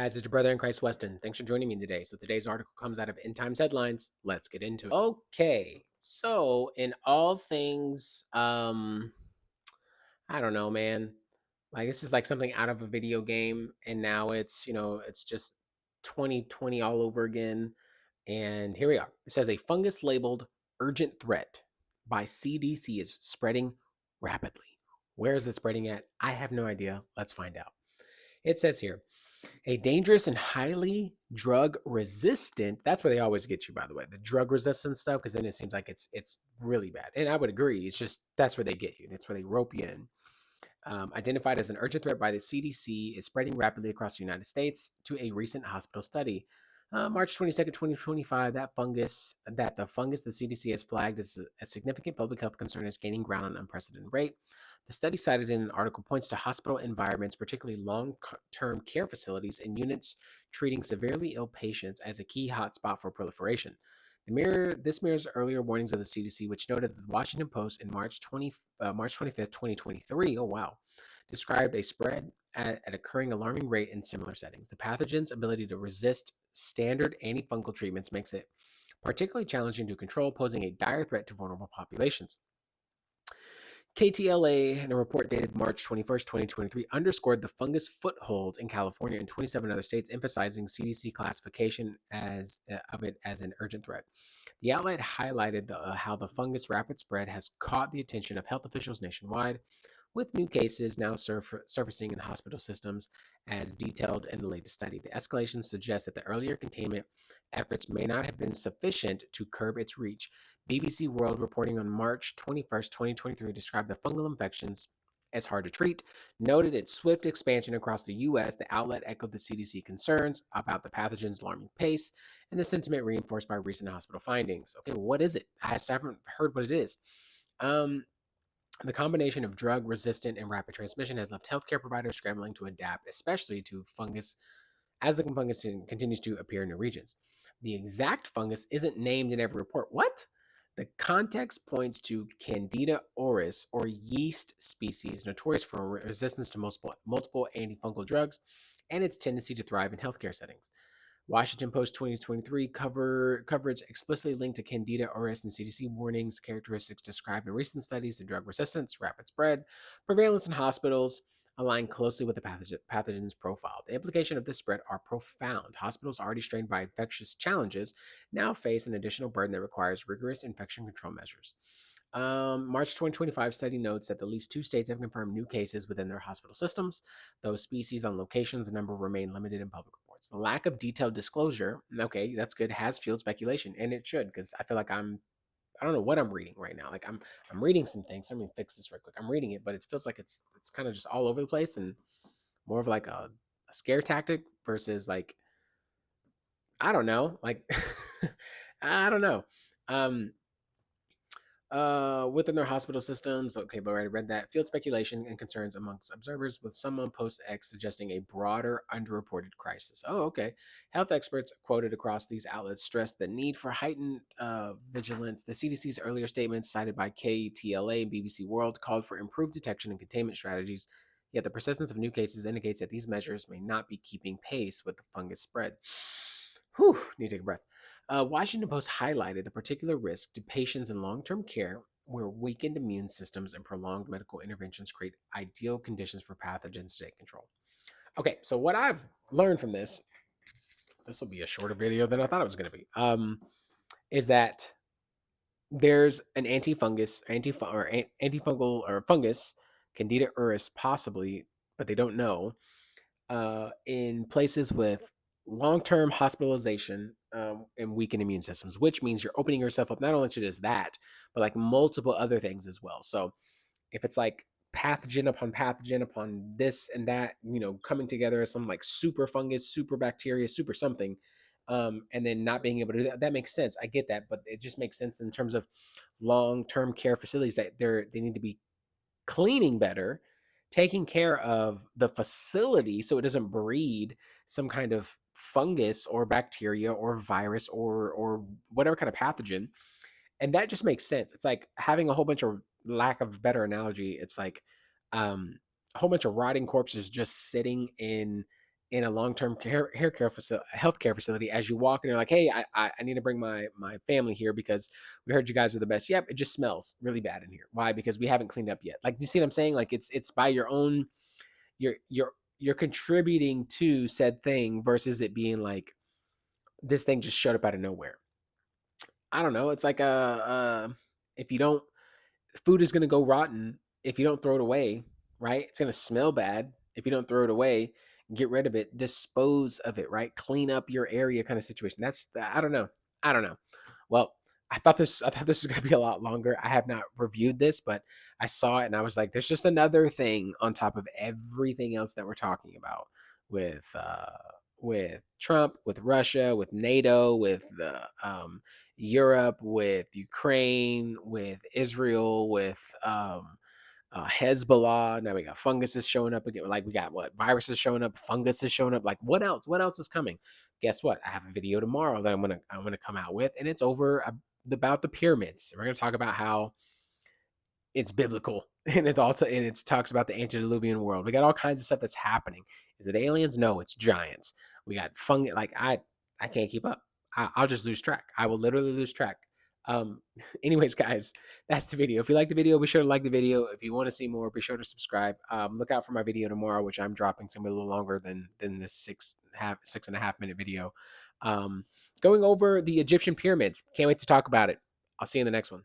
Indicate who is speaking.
Speaker 1: Guys, it's your brother in Christ, Weston. Thanks for joining me today. So today's article comes out of End Times Headlines. Let's get into it. Okay, so in all things, I don't know, man. Like this is like something out of a video game, and now it's just 2020 all over again. And here we are. It says a fungus labeled urgent threat by CDC is spreading rapidly. Where is it spreading at? I have no idea. Let's find out. It says here a dangerous and highly drug resistant. That's where they always get you, by the way, the drug resistant stuff, because then it seems like it's really bad. And I would agree. It's just that's where they get you. That's where they rope you in. Identified as an urgent threat by the CDC, is spreading rapidly across the United States to a recent hospital study. March 22nd, 2025, that the fungus the CDC has flagged as a significant public health concern is gaining ground at an unprecedented rate. The study cited in an article points to hospital environments, particularly long-term care facilities and units treating severely ill patients, as a key hotspot for proliferation. This mirrors earlier warnings of the CDC, which noted that the Washington Post in March 25th, 2023, oh wow, described a spread at occurring alarming rate in similar settings. The pathogen's ability to resist standard antifungal treatments makes it particularly challenging to control, posing a dire threat to vulnerable populations. KTLA, in a report dated March 21st, 2023, underscored the fungus foothold in California and 27 other states, emphasizing CDC classification of it as an urgent threat. The outlet highlighted how the fungus rapid spread has caught the attention of health officials nationwide, with new cases now surfacing in hospital systems, as detailed in the latest study. The escalation suggests that the earlier containment efforts may not have been sufficient to curb its reach. BBC World, reporting on March 21st, 2023, described the fungal infections as hard to treat, noted its swift expansion across the U.S. The outlet echoed the CDC concerns about the pathogen's alarming pace, and the sentiment reinforced by recent hospital findings. Okay, well, what is it? I haven't heard what it is. Um, the combination of drug resistant and rapid transmission has left healthcare providers scrambling to adapt, especially to fungus, as the fungus continues to appear in new regions. The exact fungus isn't named in every report. What? The context points to Candida auris, or yeast species, notorious for resistance to multiple antifungal drugs and its tendency to thrive in healthcare settings. Washington Post 2023 coverage explicitly linked to Candida auris and CDC warnings, characteristics described in recent studies of drug resistance, rapid spread, prevalence in hospitals, align closely with the pathogen's profile. The implications of this spread are profound. Hospitals already strained by infectious challenges now face an additional burden that requires rigorous infection control measures. March 2025 study notes that at least two states have confirmed new cases within their hospital systems. Those species on locations, the number remain limited in public reports. The lack of detailed disclosure, okay, that's good, has fueled speculation, and it should, because I feel like I don't know what I'm reading right now. Like I'm reading some things. Let me fix this real quick. I'm reading it, but it feels like it's kind of just all over the place and more of like a scare tactic versus like I don't know, like I don't know. Um, within their hospital systems. Okay, but I already read that. Field speculation and concerns amongst observers, with some on Post X suggesting a broader underreported crisis. Oh, okay. Health experts quoted across these outlets stressed the need for heightened vigilance. The CDC's earlier statements, cited by KTLA and BBC World, called for improved detection and containment strategies. Yet the persistence of new cases indicates that these measures may not be keeping pace with the fungus spread. Whew, need to take a breath. Washington Post highlighted the particular risk to patients in long term care, where weakened immune systems and prolonged medical interventions create ideal conditions for pathogens to take control. Okay, so what I've learned from this will be a shorter video than I thought it was going to be, is that there's an antifungal or fungus, Candida auris possibly, but they don't know, in places with long-term hospitalization and weakened immune systems, which means you're opening yourself up not only to just that, but like multiple other things as well. So if it's like pathogen upon this and that, coming together as some like super fungus, super bacteria, super something, and then not being able to do that, that makes sense. I get that, but it just makes sense in terms of long-term care facilities that they need to be cleaning better, taking care of the facility so it doesn't breed some kind of fungus or bacteria or virus or whatever kind of pathogen. And that just makes sense. It's like having a whole bunch of, lack of better analogy, it's like a whole bunch of rotting corpses just sitting in in a long-term healthcare facility, as you walk and you're like, hey, I need to bring my family here because we heard you guys are the best. Yep, it just smells really bad in here. Why? Because we haven't cleaned up yet. Like, do you see what I'm saying? Like, it's by your own, you're contributing to said thing versus it being like this thing just showed up out of nowhere. I don't know. It's like if you don't, food is going to go rotten if you don't throw it away, right? It's going to smell bad if you don't throw it away. Get rid of it, dispose of it, right? Clean up your area, kind of situation. I don't know. I don't know. Well, I thought this was going to be a lot longer. I have not reviewed this, but I saw it and I was like, there's just another thing on top of everything else that we're talking about with Trump, with Russia, with NATO, with the Europe, with Ukraine, with Israel, with Hezbollah. Now we got funguses showing up again. Like, we got what, viruses showing up, fungus is showing up. Like, what else? What else is coming? Guess what? I have a video tomorrow that I'm gonna come out with, and it's about the pyramids. We're gonna talk about how it's biblical and it talks about the antediluvian world. We got all kinds of stuff that's happening. Is it aliens? No, it's giants. We got fungi. Like, I can't keep up. I'll just lose track. I will literally lose track. um Anyways, guys, that's the video. If you like the video, be sure to like the video. If you want to see more, be sure to subscribe. Look out for my video tomorrow, which I'm dropping somewhere a little longer than this 6.5 minute video, going over the Egyptian pyramids. Can't wait to talk about it. I'll see you in the next one.